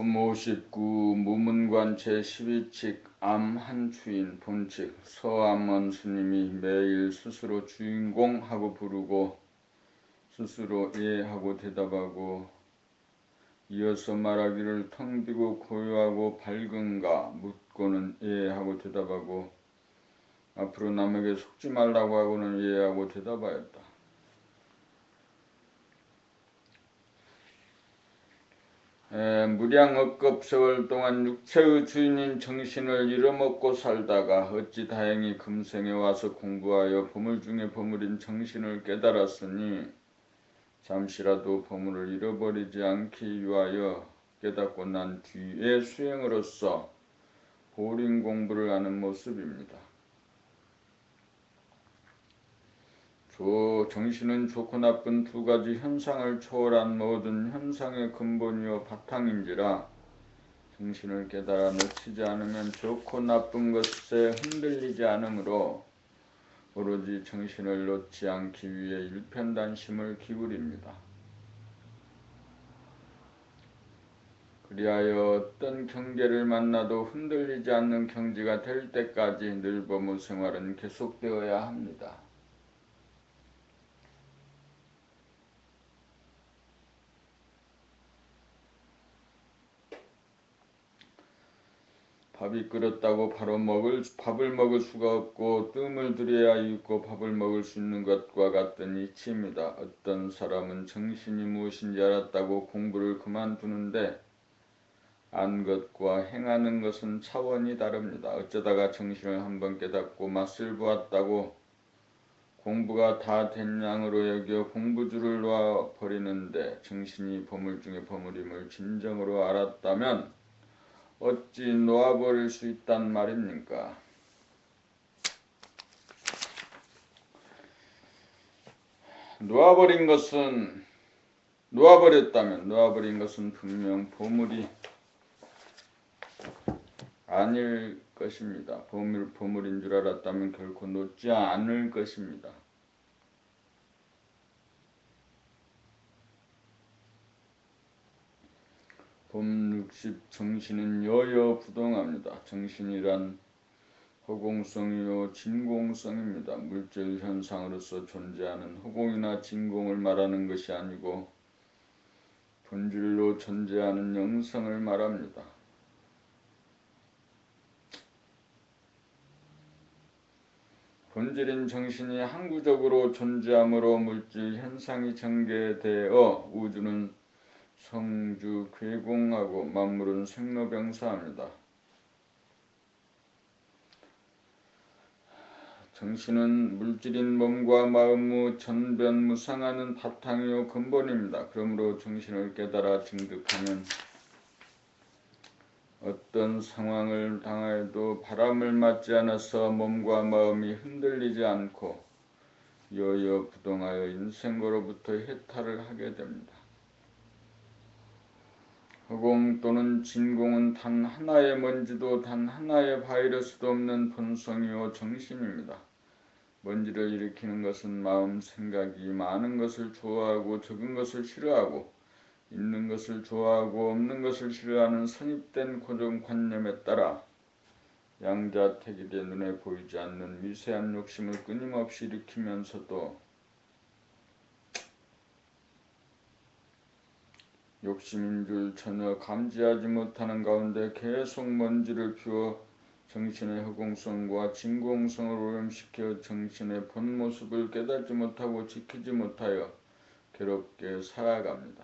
품59 무문관 제12칙 암 한추인 본칙 서암원 스님이 매일 스스로 주인공 하고 부르고 스스로 예 하고 대답하고 이어서 말하기를 텅 비고 고요하고 밝은가 묻고는 예 하고 대답하고 앞으로 남에게 속지 말라고 하고는 예 하고 대답하였다. 무량억급 세월 동안 육체의 주인인 정신을 잃어먹고 살다가 어찌 다행히 금생에 와서 공부하여 보물 중에 보물인 정신을 깨달았으니 잠시라도 보물을 잃어버리지 않기 위하여 깨닫고 난 뒤의 수행으로서 보림 공부를 하는 모습입니다. 정신은 좋고 나쁜 두 가지 현상을 초월한 모든 현상의 근본이요 바탕인지라 정신을 깨달아 놓치지 않으면 좋고 나쁜 것에 흔들리지 않으므로 오로지 정신을 놓지 않기 위해 일편단심을 기울입니다. 그리하여 어떤 경계를 만나도 흔들리지 않는 경지가 될 때까지 늘보무 생활은 계속되어야 합니다. 밥이 끓었다고 바로 밥을 먹을 수가 없고 뜸을 들여야 있고 밥을 먹을 수 있는 것과 같은 이치입니다. 어떤 사람은 정신이 무엇인지 알았다고 공부를 그만두는데 안 것과 행하는 것은 차원이 다릅니다. 어쩌다가 정신을 한번 깨닫고 맛을 보았다고 공부가 다 된 양으로 여겨 공부줄을 놓아 버리는데 정신이 보물 중에 보물임을 진정으로 알았다면 어찌 놓아버릴 수 있단 말입니까? 놓아버린 것은 분명 보물이 아닐 것입니다. 보물인 줄 알았다면 결코 놓지 않을 것입니다. 봄60 정신은 여여부동합니다. 정신이란 허공성이요 진공성입니다. 물질 현상으로서 존재하는 허공이나 진공을 말하는 것이 아니고 본질로 존재하는 영성을 말합니다. 본질인 정신이 항구적으로 존재하므로 물질 현상이 전개되어 우주는 성주 괴공하고 만물은 생로병사합니다. 정신은 물질인 몸과 마음의 전변무상하는 바탕이요 근본입니다. 그러므로 정신을 깨달아 증득하면 어떤 상황을 당하여도 바람을 맞지 않아서 몸과 마음이 흔들리지 않고 여여부동하여 인생고로부터 해탈을 하게 됩니다. 허공 또는 진공은 단 하나의 먼지도 단 하나의 바이러스도 없는 본성이요 정신입니다. 먼지를 일으키는 것은 마음 생각이 많은 것을 좋아하고 적은 것을 싫어하고 있는 것을 좋아하고 없는 것을 싫어하는 선입된 고정관념에 따라 양자택일의 눈에 보이지 않는 미세한 욕심을 끊임없이 일으키면서도 욕심인 줄 전혀 감지하지 못하는 가운데 계속 먼지를 피워 정신의 허공성과 진공성을 오염시켜 정신의 본모습을 깨닫지 못하고 지키지 못하여 괴롭게 살아갑니다.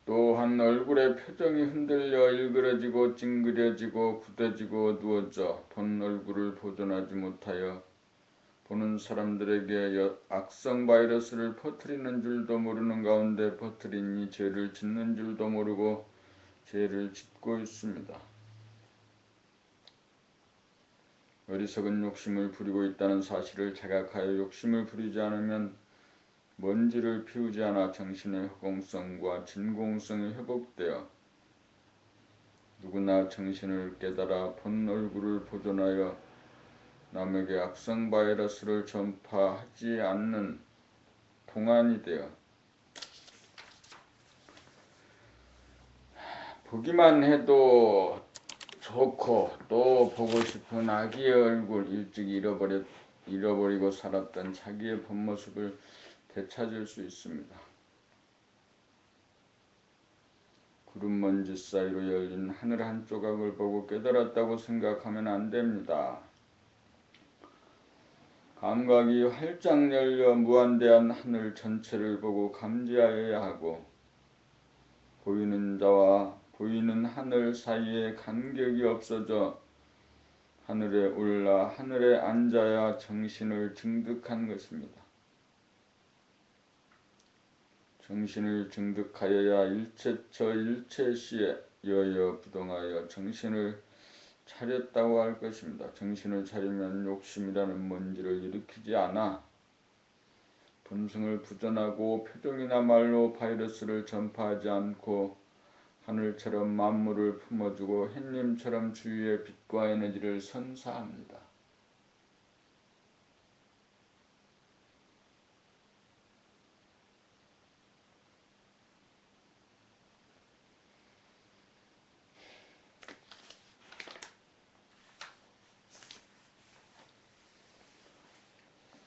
또한 얼굴의 표정이 흔들려 일그러지고 찡그려지고 굳어지고 누워져 본 얼굴을 보존하지 못하여 보는 사람들에게 악성 바이러스를 퍼뜨리는 줄도 모르는 가운데 퍼뜨리니 죄를 짓는 줄도 모르고 죄를 짓고 있습니다. 어리석은 욕심을 부리고 있다는 사실을 자각하여 욕심을 부리지 않으면 먼지를 피우지 않아 정신의 허공성과 진공성이 회복되어 누구나 정신을 깨달아 본 얼굴을 보존하여 남에게 악성 바이러스를 전파하지 않는 동안이 되어 보기만 해도 좋고 또 보고 싶은 아기의 얼굴, 일찍 잃어버리고 살았던 자기의 본 모습을 되찾을 수 있습니다. 구름먼지 사이로 열린 하늘 한 조각을 보고 깨달았다고 생각하면 안 됩니다. 감각이 활짝 열려 무한대한 하늘 전체를 보고 감지하여야 하고, 보이는 자와 보이는 하늘 사이에 간격이 없어져 하늘에 올라 하늘에 앉아야 정신을 증득한 것입니다. 정신을 증득하여야 일체처 일체시에 여여부동하여 정신을 차렸다고 할 것입니다. 정신을 차리면 욕심이라는 먼지를 일으키지 않아 분승을 부전하고 표정이나 말로 바이러스를 전파하지 않고 하늘처럼 만물을 품어주고 햇님처럼 주위의 빛과 에너지를 선사합니다.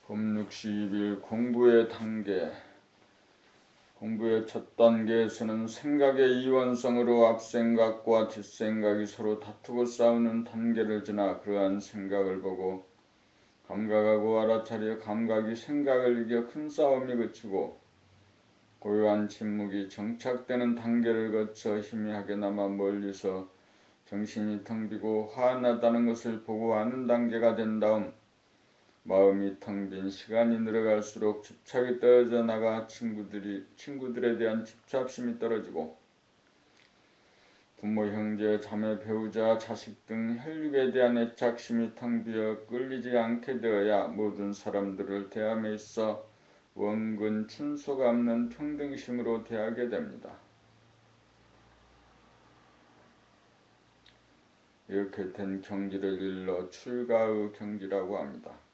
봄 60일 공부의 단계. 공부의 첫 단계에서는 생각의 이원성으로 앞생각과 뒷생각이 서로 다투고 싸우는 단계를 지나 그러한 생각을 보고 감각하고 알아차려 감각이 생각을 이겨 큰 싸움이 그치고 고요한 침묵이 정착되는 단계를 거쳐 희미하게나마 멀리서 정신이 텅 비고 화나다는 것을 보고 아는 단계가 된 다음 마음이 텅 빈 시간이 늘어갈수록 집착이 떨어져 나가 친구들에 대한 집착심이 떨어지고 부모, 형제, 자매, 배우자, 자식 등 혈육에 대한 애착심이 텅 비어 끌리지 않게 되어야 모든 사람들을 대함에 있어 원근 친소가 없는 평등심으로 대하게 됩니다. 이렇게 된 경지를 일러 출가의 경지라고 합니다.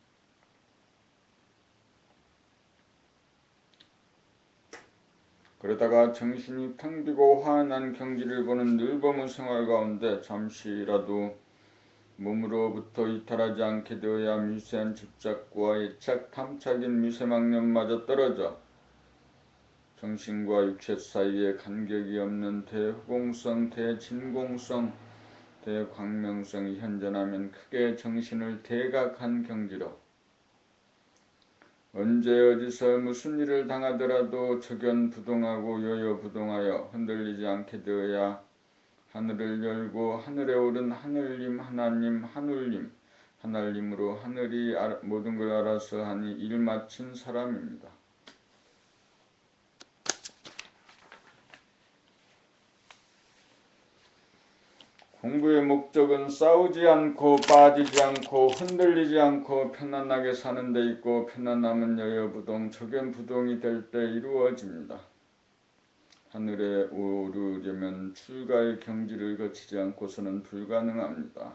그러다가 정신이 텅 비고 화난 경지를 보는 늘범의 생활 가운데 잠시라도 몸으로부터 이탈하지 않게 되어야 미세한 집착과 애착, 탐착인 미세망념마저 떨어져 정신과 육체 사이에 간격이 없는 대후공성, 대진공성, 대광명성이 현존하면 크게 정신을 대각한 경지로 언제 어디서 무슨 일을 당하더라도 적연부동하고 여여부동하여 흔들리지 않게 되어야 하늘을 열고 하늘에 오른 하늘님, 하나님, 하늘님으로 하늘이 모든 걸 알아서 하니 일 마친 사람입니다. 공부의 목적은 싸우지 않고 빠지지 않고 흔들리지 않고 편안하게 사는 데 있고 편안함은 여여부동, 적연부동이 될 때 이루어집니다. 하늘에 오르려면 출가의 경지를 거치지 않고서는 불가능합니다.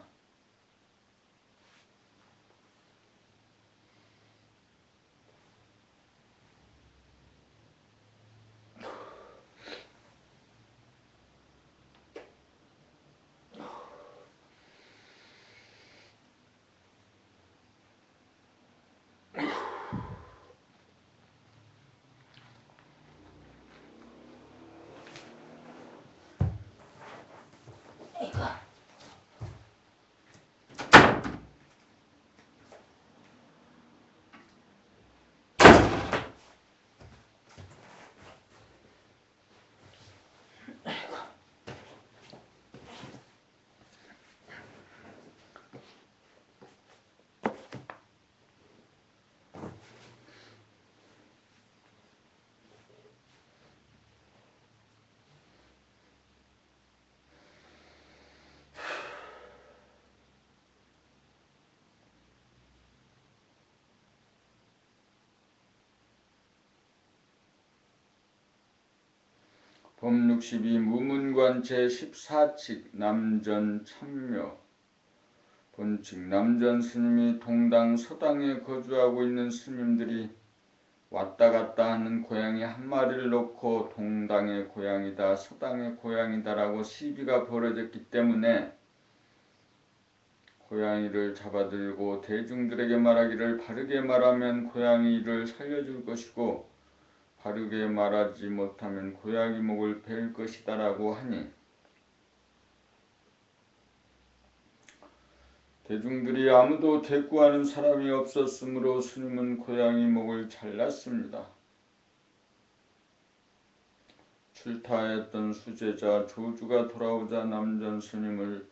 봄 62 무문관 제14칙 남전 참묘 본칙 남전 스님이 동당 서당에 거주하고 있는 스님들이 왔다 갔다 하는 고양이 한 마리를 놓고 동당의 고양이다, 서당의 고양이다라고 시비가 벌어졌기 때문에 고양이를 잡아들고 대중들에게 말하기를 바르게 말하면 고양이를 살려줄 것이고 바르게 말하지 못하면 고양이 목을 벨 것이다 라고 하니 대중들이 아무도 대꾸하는 사람이 없었으므로 스님은 고양이 목을 잘랐습니다. 출타했던 수제자 조주가 돌아오자 남전 스님을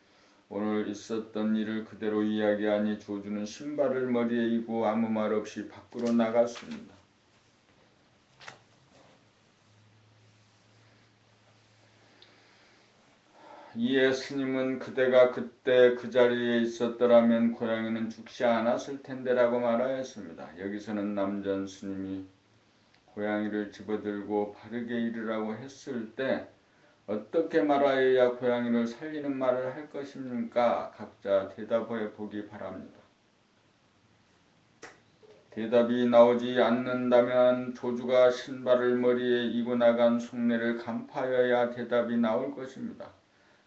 오늘 있었던 일을 그대로 이야기하니 조주는 신발을 머리에 이고 아무 말 없이 밖으로 나갔습니다. 이에 스님은 그대가 그때 그 자리에 있었더라면 고양이는 죽지 않았을 텐데라고 말하였습니다. 여기서는 남전 스님이 고양이를 집어들고 바르게 이르라고 했을 때 어떻게 말하여야 고양이를 살리는 말을 할 것입니까? 각자 대답해 보기 바랍니다. 대답이 나오지 않는다면 조주가 신발을 머리에 이고 나간 속내를 간파하여야 대답이 나올 것입니다.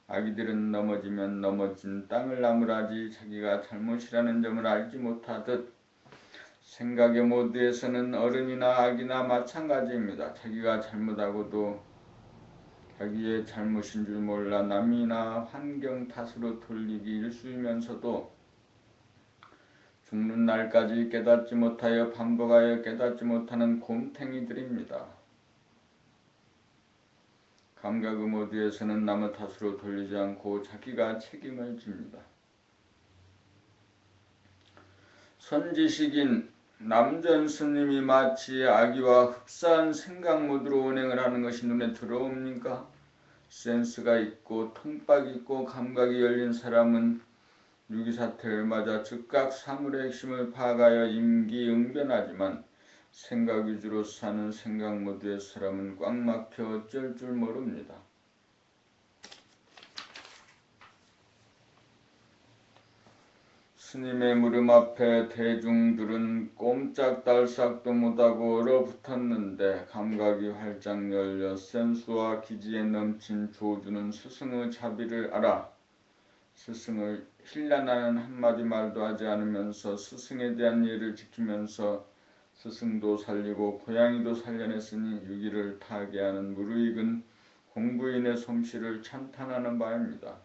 아기들은 넘어지면 넘어진 땅을 나무라지 자기가 잘못이라는 점을 알지 못하듯 생각의 모드에서는 어른이나 아기나 마찬가지입니다. 자기가 잘못하고도 자기의 잘못인 줄 몰라 남이나 환경 탓으로 돌리기 일쑤이면서도 죽는 날까지 깨닫지 못하여 반복하여 깨닫지 못하는 곰탱이들입니다. 감각의 모드에서는 남의 탓으로 돌리지 않고 자기가 책임을 집니다. 선지식인 남전 스님이 마치 아기와 흡사한 생각 모드로 운행을 하는 것이 눈에 들어옵니까? 센스가 있고 통박이 있고 감각이 열린 사람은 위기사태를 맞아 즉각 사물의 핵심을 파악하여 임기응변하지만 생각 위주로 사는 생각 모드의 사람은 꽉 막혀 어쩔 줄 모릅니다. 스님의 무릎 앞에 대중들은 꼼짝달싹도 못하고 얼어붙었는데 감각이 활짝 열려 센수와 기지에 넘친 조주는 스승의 자비를 알아 스승을 힐난하는 한마디 말도 하지 않으면서 스승에 대한 예를 지키면서 스승도 살리고 고양이도 살려냈으니 유기를 타개하는 무르익은 공부인의 솜씨를 찬탄하는 바입니다.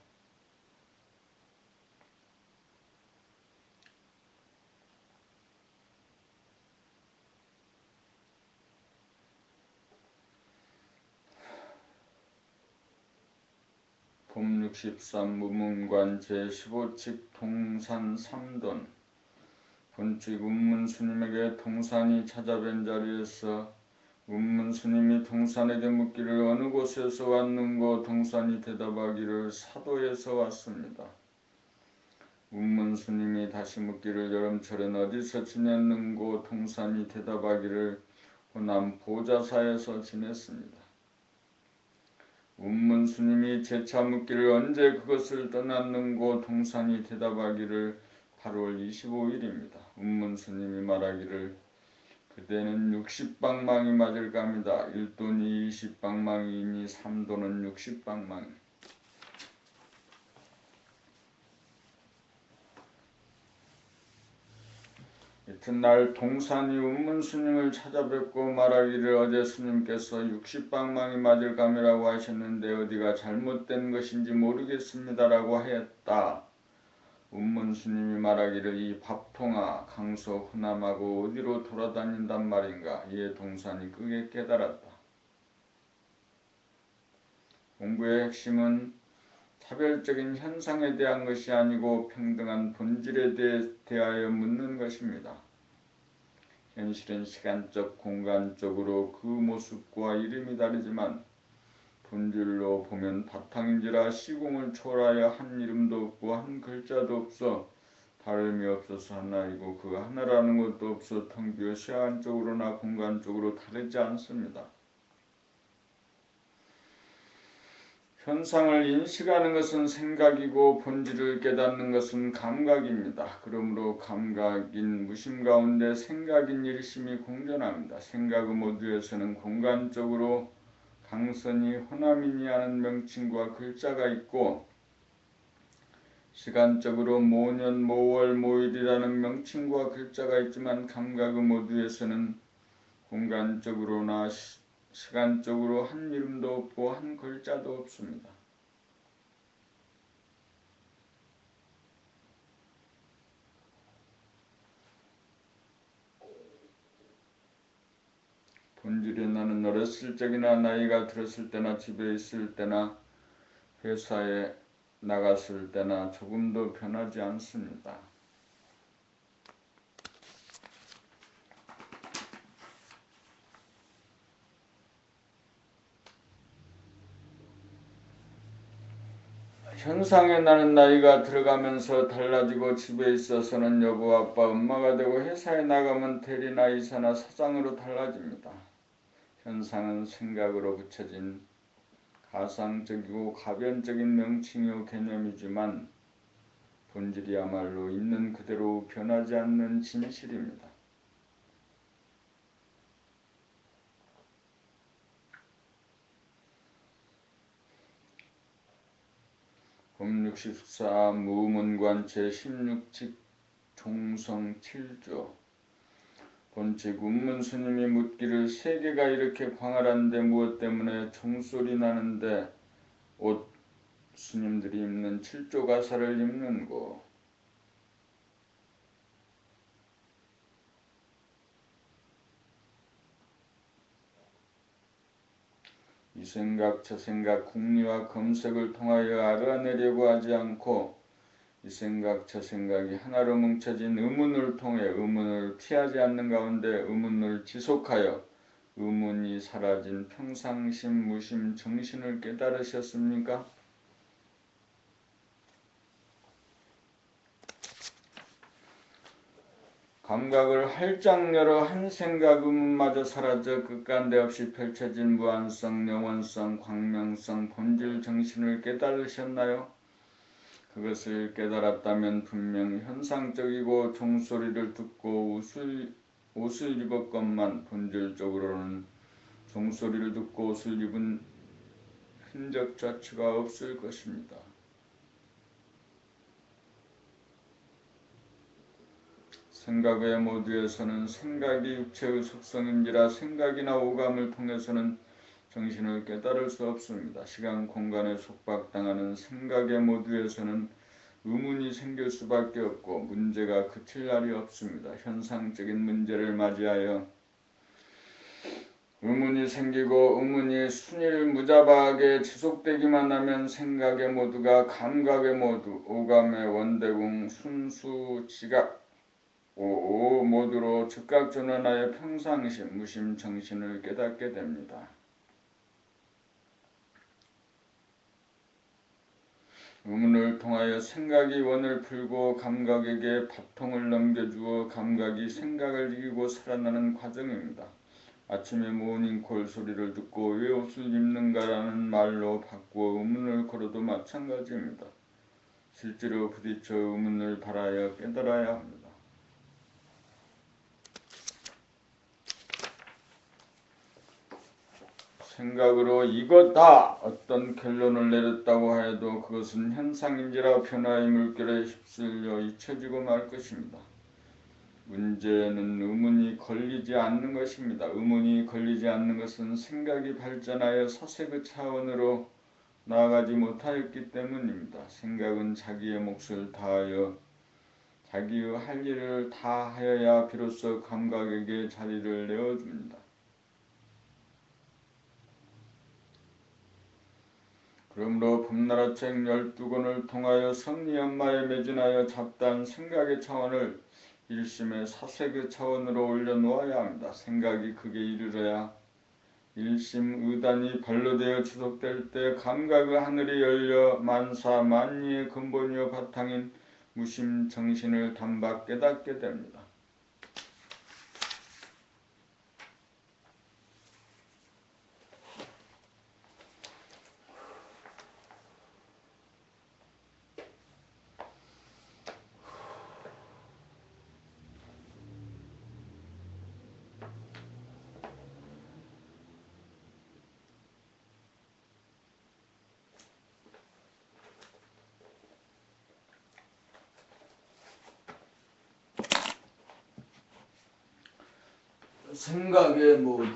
봄 63 무문관 제15칙 동산 3돈 본칙 운문스님에게 동산이 찾아뵌 자리에서 운문스님이 동산에게 묻기를 어느 곳에서 왔는고 동산이 대답하기를 사도에서 왔습니다. 운문스님이 다시 묻기를 여름철엔 어디서 지냈는고 동산이 대답하기를 호남 보자사에서 지냈습니다. 운문스님이 재차 묻기를 언제 그것을 떠났는고 동산이 대답하기를 8월 25일입니다. 운문스님이 말하기를 그대는 60방망이 맞을 갑니다. 1돈이 20방망이이니 3돈은 60방망이. 이튿날 동산이 운문스님을 찾아뵙고 말하기를 어제 스님께서 60방망이 맞을 감이라고 하셨는데 어디가 잘못된 것인지 모르겠습니다라고 하였다. 운문스님이 말하기를 이 밥통아 강서 호남하고 어디로 돌아다닌단 말인가. 이에 동산이 크게 깨달았다. 공부의 핵심은 차별적인 현상에 대한 것이 아니고 평등한 본질에 대하여 묻는 것입니다. 현실은 시간적, 공간적으로 그 모습과 이름이 다르지만 본질로 보면 바탕인지라 시공을 초월하여 한 이름도 없고 한 글자도 없어 다름이 없어서 하나이고 그 하나라는 것도 없어 텅 비어 시간적으로나 공간적으로 다르지 않습니다. 현상을 인식하는 것은 생각이고 본질을 깨닫는 것은 감각입니다. 그러므로 감각인 무심 가운데 생각인 일심이 공존합니다. 생각의 모두에서는 공간적으로 강선이 호남이니 하는 명칭과 글자가 있고 시간적으로 모년 모월 모일이라는 명칭과 글자가 있지만 감각의 모두에서는 공간적으로나 시간적으로 한 이름도 없고 한 글자도 없습니다. 본질의 나는 어렸을 적이나 나이가 들었을 때나 집에 있을 때나 회사에 나갔을 때나 조금도 변하지 않습니다. 현상에 나는 나이가 들어가면서 달라지고 집에 있어서는 여보, 아빠, 엄마가 되고 회사에 나가면 대리나 이사나 사장으로 달라집니다. 현상은 생각으로 붙여진 가상적이고 가변적인 명칭이요 개념이지만 본질이야말로 있는 그대로 변하지 않는 진실입니다. 법64 무문관 제16칙 종성 7조 본칙 운문스님이 묻기를 세계가 이렇게 광활한데 무엇 때문에 종소리 나는데 옷 스님들이 입는 7조 가사를 입는고. 이 생각 저 생각 궁리와 검색을 통하여 알아내려고 하지 않고 이 생각 저 생각이 하나로 뭉쳐진 의문을 통해 의문을 피하지 않는 가운데 의문을 지속하여 의문이 사라진 평상심 무심 정신을 깨달으셨습니까? 감각을 활짝 열어 한 생각 의문마저 사라져 끝간데 없이 펼쳐진 무한성, 영원성, 광명성, 본질 정신을 깨달으셨나요? 그것을 깨달았다면 분명 현상적이고 종소리를 듣고 옷을 입었건만 본질적으로는 종소리를 듣고 옷을 입은 흔적 자체가 없을 것입니다. 생각의 모두에서는 생각이 육체의 속성인지라 생각이나 오감을 통해서는 정신을 깨달을 수 없습니다. 시간 공간에 속박당하는 생각의 모두에서는 의문이 생길 수밖에 없고 문제가 그칠 날이 없습니다. 현상적인 문제를 맞이하여 의문이 생기고 의문이 순일무자박하게 지속되기만 하면 생각의 모두가 감각의 모두, 오감의 원대궁, 순수, 지각, 오 모두로 즉각 전환하여 평상심, 무심 정신을 깨닫게 됩니다. 의문을 통하여 생각이 원을 풀고 감각에게 바통을 넘겨주어 감각이 생각을 이기고 살아나는 과정입니다. 아침에 모닝콜 소리를 듣고 왜 옷을 입는가라는 말로 바꾸어 의문을 걸어도 마찬가지입니다. 실제로 부딪혀 의문을 발하여 깨달아야 합니다. 생각으로 이거다 어떤 결론을 내렸다고 하여도 그것은 현상인지라 변화의 물결에 휩쓸려 잊혀지고 말 것입니다. 문제는 의문이 걸리지 않는 것입니다. 의문이 걸리지 않는 것은 생각이 발전하여 사색의 차원으로 나아가지 못하였기 때문입니다. 생각은 자기의 몫을 다하여 자기의 할 일을 다 하여야 비로소 감각에게 자리를 내어줍니다. 그러므로 법나라책 12권을 통하여 성리연마에 매진하여 잡다한 생각의 차원을 일심의 사색의 차원으로 올려놓아야 합니다. 생각이 극에 이르러야 일심 의단이 발로되어 지속될 때 감각의 하늘이 열려 만사 만리의 근본이요 바탕인 무심 정신을 단박 깨닫게 됩니다. 생각의 모드.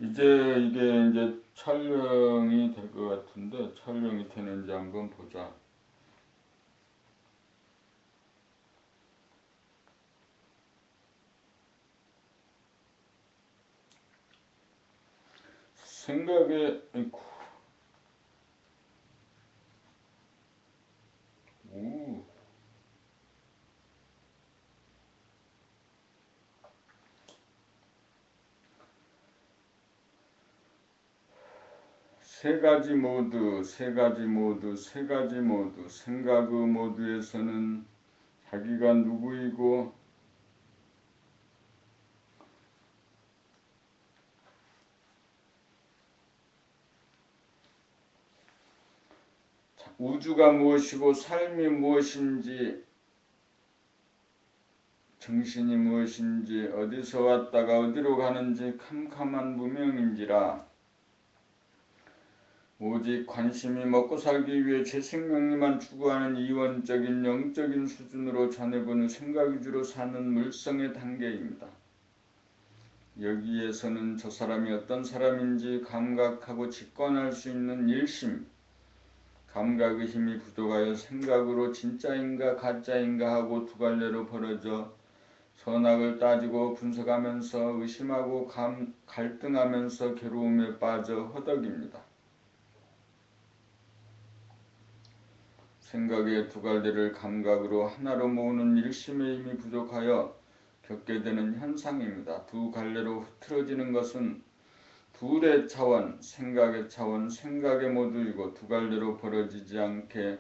이제 이게 촬영이 될 것 같은데 촬영이 되는지 한번 보자. 생각에 오, 세 가지 모드, 세 가지 모드, 세 가지 모드. 생각의 모드에서는 자기가 누구이고 우주가 무엇이고 삶이 무엇인지 정신이 무엇인지 어디서 왔다가 어디로 가는지 캄캄한 무명인지라 오직 관심이 먹고 살기 위해 제 생명력만 추구하는 이원적인 영적인 수준으로 전해보는 생각 위주로 사는 물성의 단계입니다. 여기에서는 저 사람이 어떤 사람인지 감각하고 직관할 수 있는 일심, 감각의 힘이 부족하여 생각으로 진짜인가 가짜인가 하고 두 갈래로 벌어져 선악을 따지고 분석하면서 의심하고 갈등하면서 괴로움에 빠져 허덕입니다. 생각의 두 갈래를 감각으로 하나로 모으는 일심의 힘이 부족하여 겪게 되는 현상입니다. 두 갈래로 흐트러지는 것은 둘의 차원, 생각의 모두이고 두 갈래로 벌어지지 않게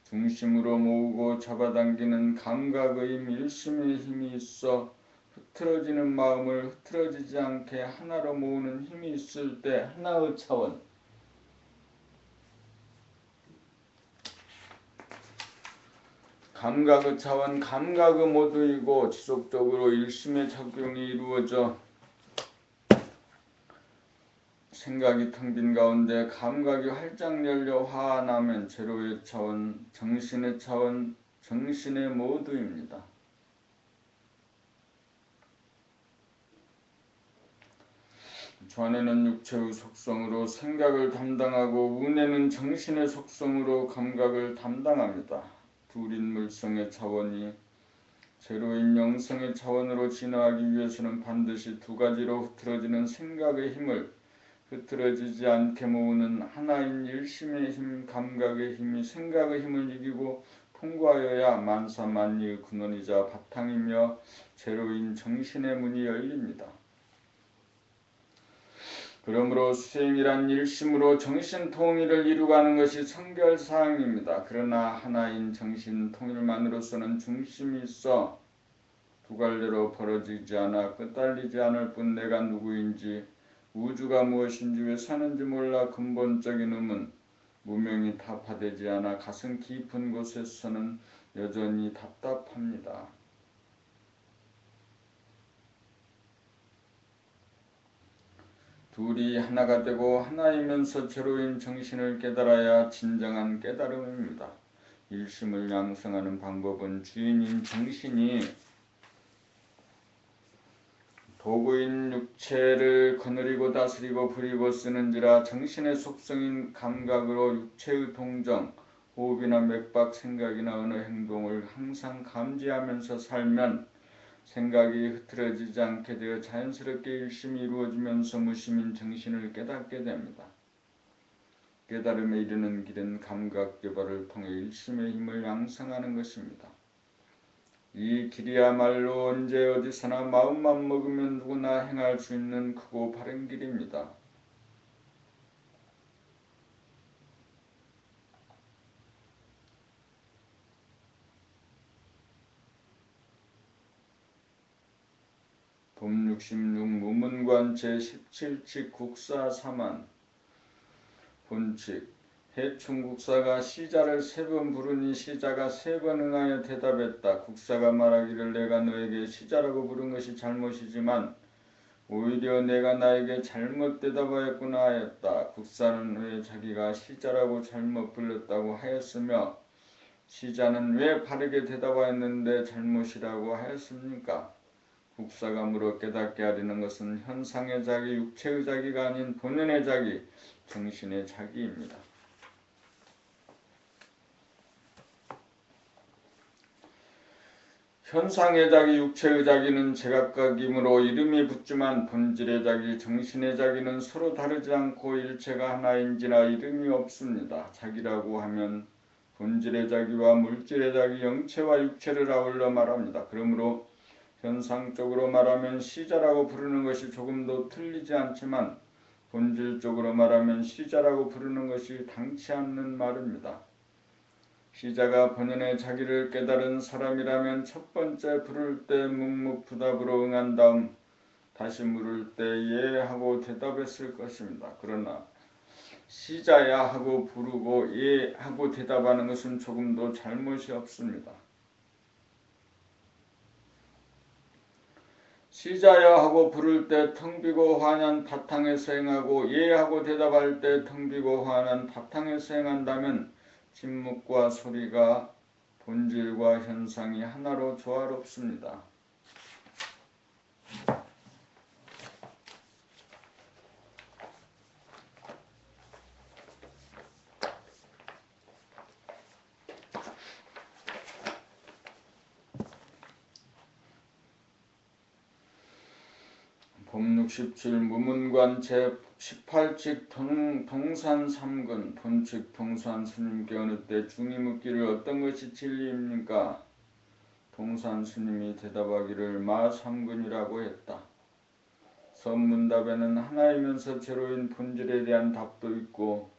중심으로 모으고 잡아당기는 감각의 일심의 힘이 있어 흐트러지는 마음을 흐트러지지 않게 하나로 모으는 힘이 있을 때 하나의 차원, 감각의 차원, 감각의 모두이고 지속적으로 일심의 작용이 이루어져 생각이 텅 빈 가운데 감각이 활짝 열려 화나면 제로의 차원, 정신의 모두입니다. 좌뇌는 육체의 속성으로 생각을 담당하고 우뇌는 정신의 속성으로 감각을 담당합니다. 둘인 물성의 차원이 제로인 영성의 차원으로 진화하기 위해서는 반드시 두 가지로 흐트러지는 생각의 힘을 흐트러지지 않게 모으는 하나인 일심의 힘, 감각의 힘이 생각의 힘을 이기고 통과하여야 만사만리의 근원이자 바탕이며 제로인 정신의 문이 열립니다. 그러므로 수행이란 일심으로 정신 통일을 이루가는 것이 성결사항입니다. 그러나 하나인 정신 통일만으로서는 중심이 있어 두 갈래로 벌어지지 않아 끄달리지 않을 뿐 내가 누구인지 우주가 무엇인지 왜 사는지 몰라 근본적인 의문 무명이 타파되지 않아 가슴 깊은 곳에서는 여전히 답답합니다. 둘이 하나가 되고 하나이면서 제로인 정신을 깨달아야 진정한 깨달음입니다. 일심을 양성하는 방법은 주인인 정신이 도구인 육체를 거느리고 다스리고 부리고 쓰는지라 정신의 속성인 감각으로 육체의 동정, 호흡이나 맥박, 생각이나 언어, 행동을 항상 감지하면서 살면 생각이 흐트러지지 않게 되어 자연스럽게 일심이 이루어지면서 무심인 정신을 깨닫게 됩니다. 깨달음에 이르는 길은 감각 개발을 통해 일심의 힘을 양성하는 것입니다. 이 길이야말로 언제 어디서나 마음만 먹으면 누구나 행할 수 있는 크고 바른 길입니다. 봄 66 무문관 제17칙 국사 3안 본칙 해충 국사가 시자를 3번 부르니 시자가 3번 응하여 대답했다. 국사가 말하기를 내가 너에게 시자라고 부른 것이 잘못이지만 오히려 내가 나에게 잘못 대답하였구나 하였다. 국사는 왜 자기가 시자라고 잘못 불렀다고 하였으며 시자는 왜 바르게 대답하였는데 잘못이라고 하였습니까? 국사가 물어 깨닫게 하려는 것은 현상의 자기, 육체의 자기가 아닌 본연의 자기, 정신의 자기입니다. 현상의 자기, 육체의 자기는 제각각이므로 이름이 붙지만 본질의 자기, 정신의 자기는 서로 다르지 않고 일체가 하나인지라 이름이 없습니다. 자기라고 하면 본질의 자기와 물질의 자기, 영체와 육체를 아울러 말합니다. 그러므로 현상적으로 말하면 시자라고 부르는 것이 조금도 틀리지 않지만 본질적으로 말하면 시자라고 부르는 것이 당치 않는 말입니다. 시자가 본연의 자기를 깨달은 사람이라면 첫 번째 부를 때 묵묵부답으로 응한 다음 다시 물을 때 예 하고 대답했을 것입니다. 그러나 시자야 하고 부르고 예 하고 대답하는 것은 조금도 잘못이 없습니다. 시자야 하고 부를 때 텅 비고 환한 바탕에서 행하고 예 하고 대답할 때 텅 비고 환한 바탕에서 행한다면 침묵과 소리가 본질과 현상이 하나로 조화롭습니다. 봄 67 무문관 제18칙 동산 3근 본칙 동산 스님께 어느 때 중이 묻기를 어떤 것이 진리입니까? 동산 스님이 대답하기를 마 3근이라고 했다. 선문답에는 하나이면서 제로인 본질에 대한 답도 있고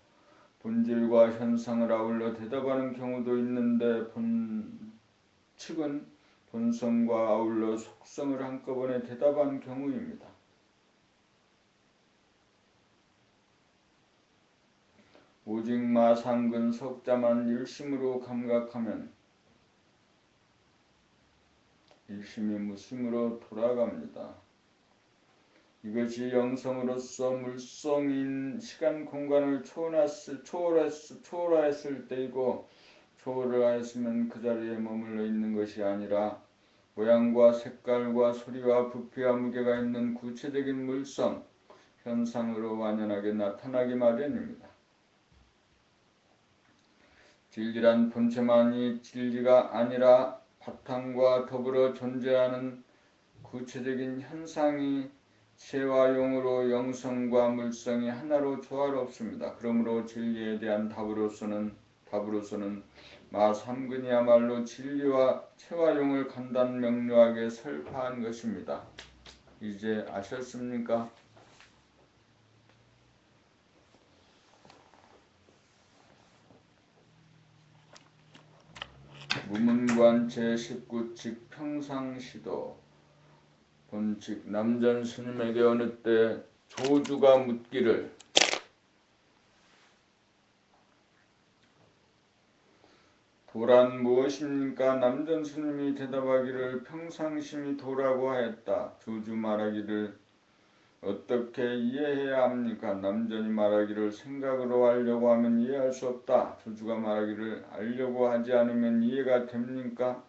본질과 현상을 아울러 대답하는 경우도 있는데 본칙은 본성과 아울러 속성을 한꺼번에 대답한 경우입니다. 오직 마상근 석자만 일심으로 감각하면 일심이 무심으로 돌아갑니다. 이것이 영성으로서 물성인 시간 공간을 초월했을 때이고 초월을 하였으면 그 자리에 머물러 있는 것이 아니라 모양과 색깔과 소리와 부피와 무게가 있는 구체적인 물성, 현상으로 완연하게 나타나기 마련입니다. 진리란 본체만이 진리가 아니라 바탕과 더불어 존재하는 구체적인 현상이 체와 용으로 영성과 물성이 하나로 조화롭습니다. 그러므로 진리에 대한 답으로서는 마 3근이야말로 진리와 체와 용을 간단 명료하게 설파한 것입니다. 이제 아셨습니까? 무문관 제19칙 평상시도 본칙 남전 스님에게 어느 때 조주가 묻기를 도란 무엇입니까? 남전 스님이 대답하기를 평상심이 도라고 하였다. 조주 말하기를 어떻게 이해해야 합니까? 남전이 말하기를 생각으로 알려고 하면 이해할 수 없다. 조주가 말하기를 알려고 하지 않으면 이해가 됩니까?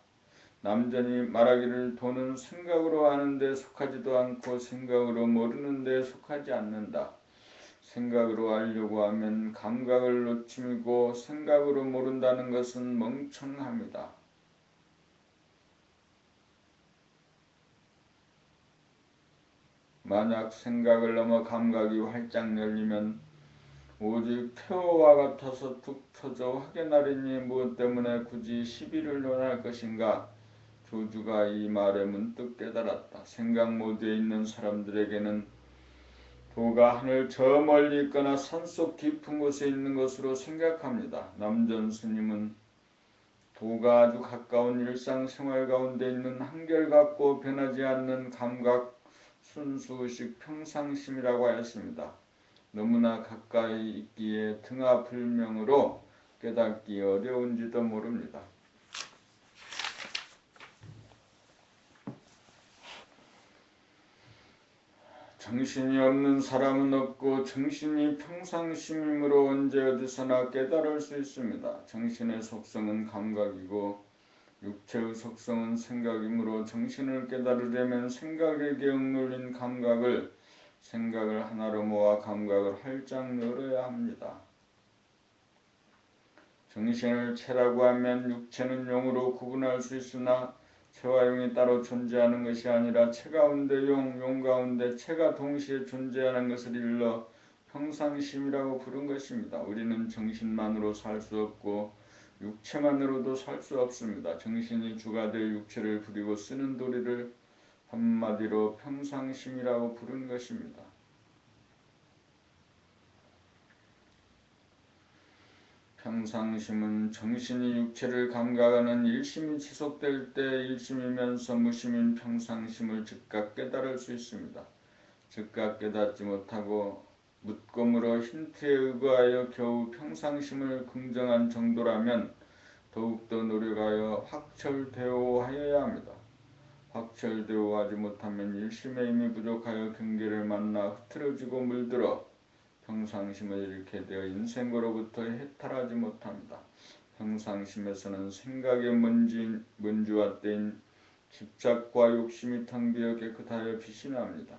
남전이 말하기를 도는 생각으로 아는 데 속하지도 않고 생각으로 모르는 데 속하지 않는다. 생각으로 알려고 하면 감각을 놓치고 생각으로 모른다는 것은 멍청합니다. 만약 생각을 넘어 감각이 활짝 열리면 오직 태호와 같아서 툭 터져 확연하리니 무엇 때문에 굳이 시비를 논할 것인가? 조주가 이 말에 문득 깨달았다. 생각 모드에 있는 사람들에게는 도가 하늘 저 멀리 있거나 산속 깊은 곳에 있는 것으로 생각합니다. 남전 스님은 도가 아주 가까운 일상생활 가운데 있는 한결같고 변하지 않는 감각, 순수의식 평상심이라고 하였습니다. 너무나 가까이 있기에 등하불명으로 깨닫기 어려운지도 모릅니다. 정신이 없는 사람은 없고 정신이 평상심이므로 언제 어디서나 깨달을 수 있습니다. 정신의 속성은 감각이고 육체의 속성은 생각이므로 정신을 깨달으려면 생각에게 억눌린 생각을 하나로 모아 감각을 활짝 열어야 합니다. 정신을 체라고 하면 육체는 용으로 구분할 수 있으나 체와 용이 따로 존재하는 것이 아니라 체 가운데 용 가운데 체가 동시에 존재하는 것을 일러 평상심이라고 부른 것입니다. 우리는 정신만으로 살 수 없고 육체만으로도 살 수 없습니다. 정신이 주가 될 육체를 부리고 쓰는 도리를 한마디로 평상심이라고 부른 것입니다. 평상심은 정신이 육체를 감각하는 일심이 지속될 때 일심이면서 무심인 평상심을 즉각 깨달을 수 있습니다. 즉각 깨닫지 못하고 묻곰으로 힌트에 의거하여 겨우 평상심을 긍정한 정도라면 더욱더 노력하여 확철대오하여야 합니다. 확철대오하지 못하면 일심의 힘이 부족하여 경계를 만나 흐트러지고 물들어 평상심을 잃게 되어 인생으로부터 해탈하지 못합니다. 평상심에서는 생각의 먼지와 떼인 집착과 욕심이 텅 비어 깨끗하여 빛이 납니다.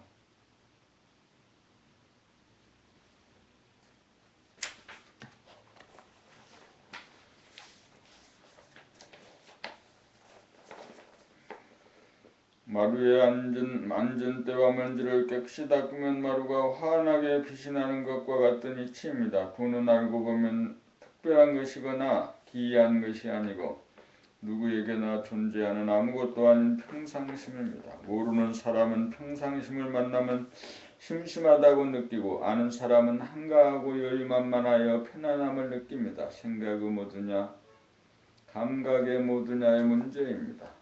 마루에 앉은 때와 먼지를 깨끗이 닦으면 마루가 환하게 빛이 나는 것과 같은 이치입니다. 구는 알고 보면 특별한 것이거나 기이한 것이 아니고 누구에게나 존재하는 아무것도 아닌 평상심입니다. 모르는 사람은 평상심을 만나면 심심하다고 느끼고 아는 사람은 한가하고 여유만만하여 편안함을 느낍니다. 생각의 모두냐 감각의 모두냐의 문제입니다.